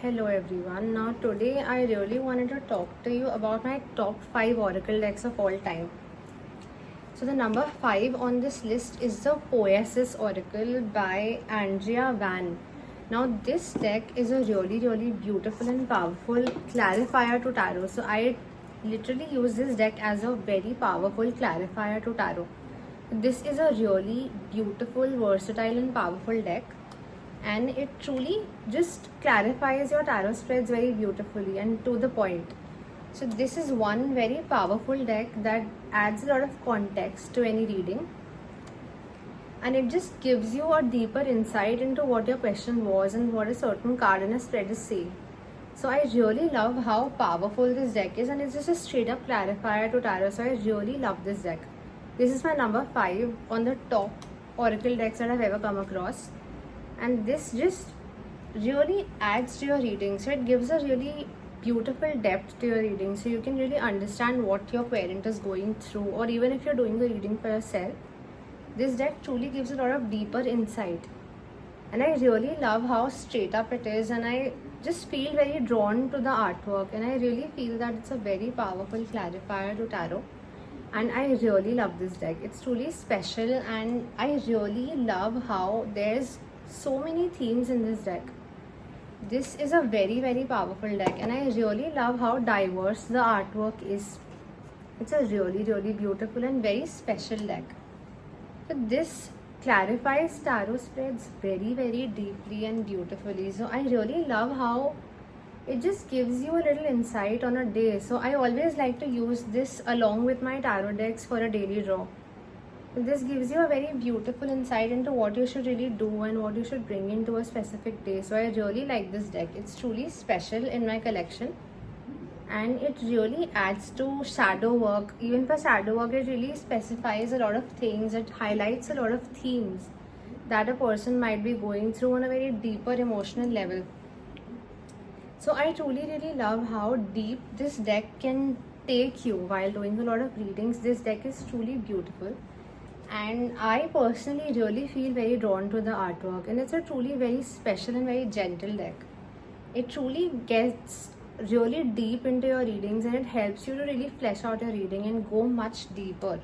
Hello everyone. Now today I really wanted to talk to you about my top 5 oracle decks of all time. So the number 5 on this list is the Poesis Oracle by Andrea Van. Now this deck is a really beautiful and powerful clarifier to tarot. So I literally use this deck as a very powerful clarifier to tarot. This is a really beautiful, versatile and powerful deck, and it truly just clarifies your tarot spreads very beautifully and to the point. So this is one very powerful deck that adds a lot of context to any reading, and it just gives you a deeper insight into what your question was and what a certain card in a spread is saying. So I really love how powerful this deck is, and it's just a straight up clarifier to tarot. So I really love this deck. This is my number 5 on the top oracle decks that I've ever come across, and this just really adds to your reading. So it gives a really beautiful depth to your reading, so you can really understand what your parent is going through, or even if you're doing the reading for yourself, this deck truly gives a lot of deeper insight. And I really love how straight up it is, and I just feel very drawn to the artwork, and I really feel that it's a very powerful clarifier to tarot. And I really love this deck. It's truly special, and I really love how there's so many themes in this deck. This is a very powerful deck, and I really love how diverse the artwork is. It's a really beautiful and very special deck. So this clarifies tarot spreads very deeply and beautifully. So I really love how it just gives you a little insight on a day. So I always like to use this along with my tarot decks for a daily draw. This gives you a very beautiful insight into what you should really do and what you should bring into a specific day. So I really like this deck. It's truly special in my collection, and it really adds to shadow work. Even for shadow work, it really specifies a lot of things. It highlights a lot of themes that a person might be going through on a very deeper emotional level. So I truly really love how deep this deck can take you while doing a lot of readings. This deck is truly beautiful, and I personally really feel very drawn to the artwork, and it's a truly very special and very gentle deck. It truly gets really deep into your readings, and it helps you to really flesh out your reading and go much deeper.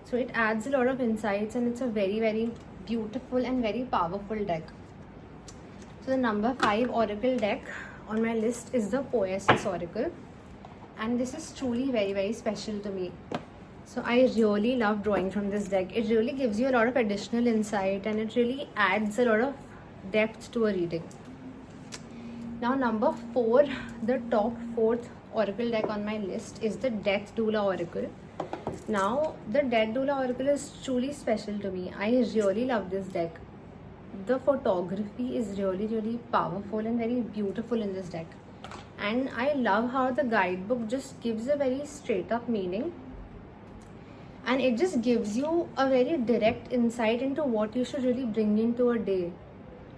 So it adds a lot of insights, and it's a very beautiful and very powerful deck. So the number 5 oracle deck on my list is the Poesis Oracle, and this is truly very special to me. So I really love drawing from this deck. It really gives you a lot of additional insight, and it really adds a lot of depth to a reading. Now number 4, the top 4th oracle deck on my list is the Death Doula Oracle. Now the Death Doula Oracle is truly special to me. I really love this deck. The photography is really powerful and very beautiful in this deck, and I love how the guidebook just gives a very straight up meaning, and it just gives you a very direct insight into what you should really bring into a day.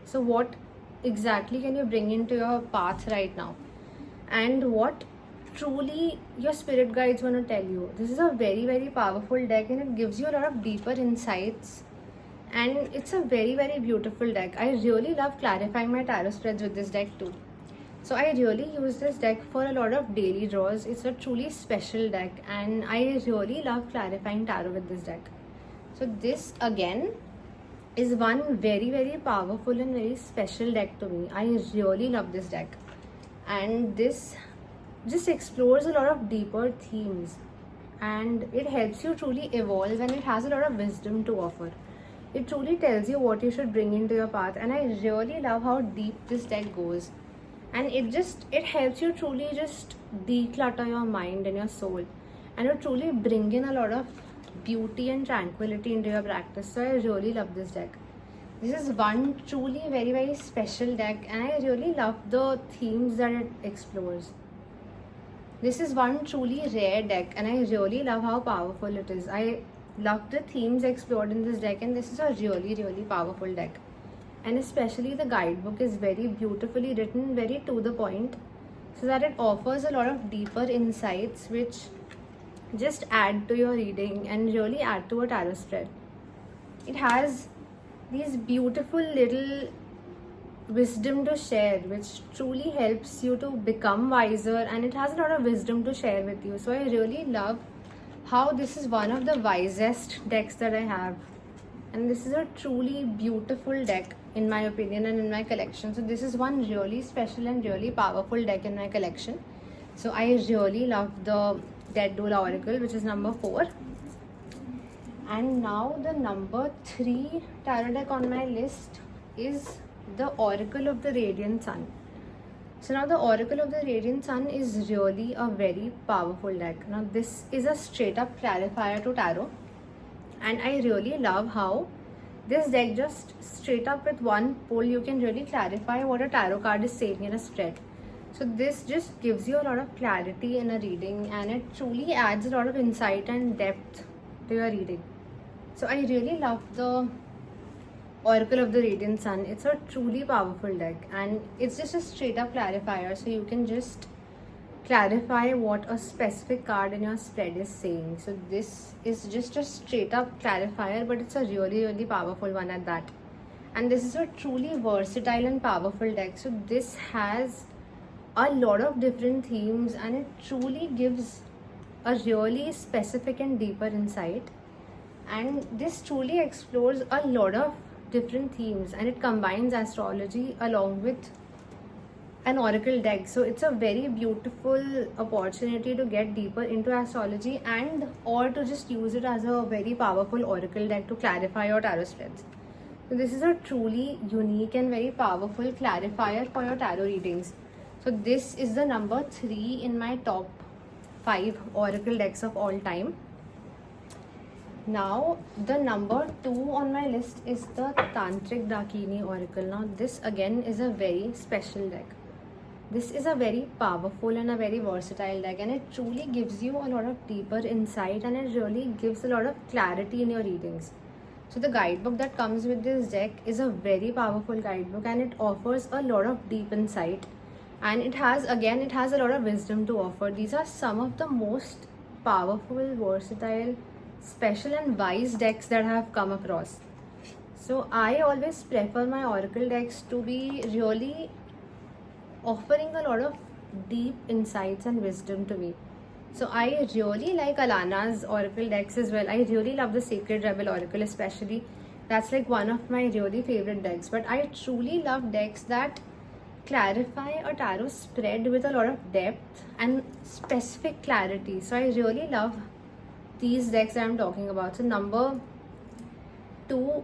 So what exactly can you bring into your path right now, and what truly your spirit guides want to tell you. This is a very powerful deck, and it gives you a lot of deeper insights, and it's a very beautiful deck. I really love clarifying my tarot spreads with this deck too. So I really use this deck for a lot of daily draws. It's a truly special deck, and I really love clarifying tarot with this deck. So this again is one very powerful and very special deck to me. I really love this deck, and this just explores a lot of deeper themes, and it helps you truly evolve, and it has a lot of wisdom to offer. It truly tells you what you should bring into your path, and I really love how deep this deck goes. And it helps you truly just declutter your mind and your soul, and it truly bring in a lot of beauty and tranquility into your practice. So I really love this deck. This is one truly very special deck, and I really love the themes that it explores. This is one truly rare deck, and I really love how powerful it is. I love the themes explored in this deck, and this is a really powerful deck. And especially the guidebook is very beautifully written, very to the point, so that it offers a lot of deeper insights which just add to your reading and really add to a tarot spread. It has these beautiful little wisdom to share, which truly helps you to become wiser, and it has a lot of wisdom to share with you. So I really love how this is one of the wisest decks that I have, and this is a truly beautiful deck in my opinion and in my collection. So this is one really special and really powerful deck in my collection. So I really love the Dead Doula Oracle, which is number 4. And now the number 3 tarot deck on my list is the Oracle of the Radiant Sun. So now the Oracle of the Radiant Sun is really a very powerful deck. Now this is a straight up clarifier to tarot, and I really love how this deck just straight up with one pull you can really clarify what a tarot card is saying in a spread. So this just gives you a lot of clarity in a reading, and it truly adds a lot of insight and depth to your reading. So I really love the Oracle of the Radiant Sun. It's a truly powerful deck, and it's just a straight up clarifier, so you can just clarify what a specific card in your spread is saying. So this is just a straight up clarifier, but it's a really powerful one at that. And this is a truly versatile and powerful deck. So this has a lot of different themes, and it truly gives a really specific and deeper insight. And this truly explores a lot of different themes, and it combines astrology along with an oracle deck. So it's a very beautiful opportunity to get deeper into astrology, and or to just use it as a very powerful oracle deck to clarify your tarot spreads. So this is a truly unique and very powerful clarifier for your tarot readings. So this is the number 3 in my top 5 oracle decks of all time. Now the number 2 on my list is the Tantric Dakini Oracle. Now this again is a very special deck. This is a very powerful and a very versatile deck, and it truly gives you a lot of deeper insight, and it really gives a lot of clarity in your readings. So the guidebook that comes with this deck is a very powerful guidebook, and it offers a lot of deep insight, and it has a lot of wisdom to offer. These are some of the most powerful, versatile, special and wise decks that I have come across. So I always prefer my oracle decks to be really offering a lot of deep insights and wisdom to me. So I really like Alana's oracle decks as well. I really love the Sacred Rebel Oracle especially. That's like one of my really favorite decks. But I truly love decks that clarify a tarot spread with a lot of depth and specific clarity. So I really love these decks that I'm talking about. So number 2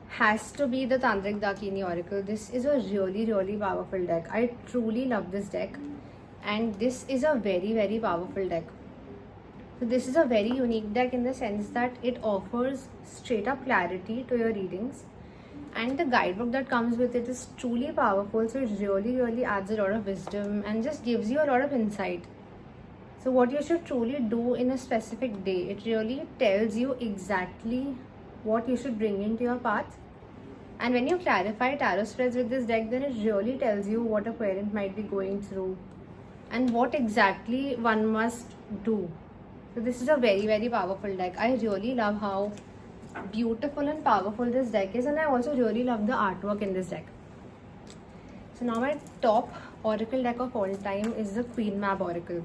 has to be the Tantric Dakini Oracle. This is a really powerful deck. I truly love this deck, and this is a very powerful deck. So this is a very unique deck in the sense that it offers straight up clarity to your readings, and the guidebook that comes with it is truly powerful. So it really adds a lot of wisdom and just gives you a lot of insight. So what you should truly do in a specific day, it really tells you exactly what you should bring into your path. And when you clarify tarot spreads with this deck, then it really tells you what a parent might be going through and what exactly one must do. So this is a very powerful deck. I really love how beautiful and powerful this deck is, and I also really love the artwork in this deck. So now my top oracle deck of all time is the Queen Mab Oracle.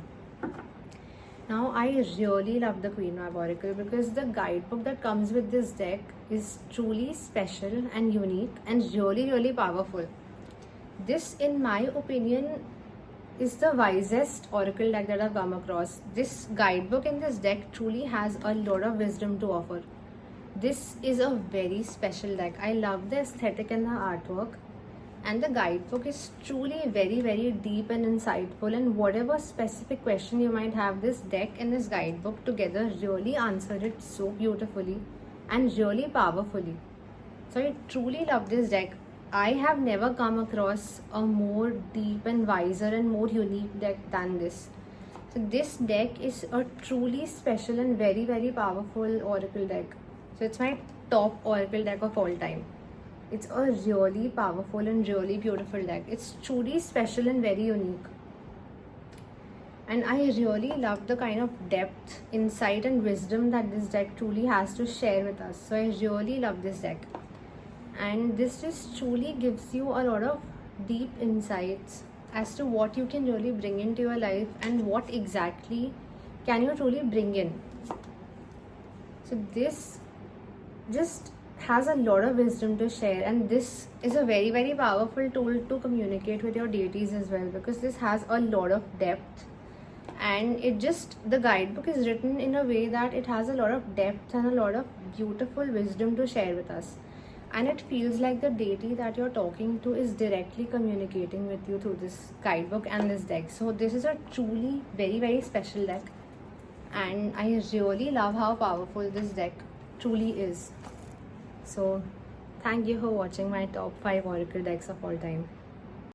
Now I really love the Queen Mab Oracle because the guidebook that comes with this deck is truly special and unique and really powerful. This, in my opinion, is the wisest oracle deck that I've come across. This guidebook in this deck truly has a lot of wisdom to offer. This is a very special deck. I love the aesthetic and the artwork, and the guidebook is truly very deep and insightful, and whatever specific question you might have, this deck and this guidebook together really answer it so beautifully and really powerfully. So I truly love this deck. I have never come across a more deep and wiser and more unique deck than this. So this deck is a truly special and very powerful oracle deck. So it's my top oracle deck of all time. It's a really powerful and really beautiful deck. It's truly special and very unique. And I really love the kind of depth, insight and wisdom that this deck truly has to share with us. So I really love this deck. And this just truly gives you a lot of deep insights as to what you can really bring into your life and what exactly can you truly bring in. So this just has a lot of wisdom to share, and this is a very, very powerful tool to communicate with your deities as well, because this has a lot of depth. And the guidebook is written in a way that it has a lot of depth and a lot of beautiful wisdom to share with us, and it feels like the deity that you're talking to is directly communicating with you through this guidebook and this deck. So this is a truly very, very special deck, and I really love how powerful this deck truly is. So thank you for watching my top 5 oracle decks of all time.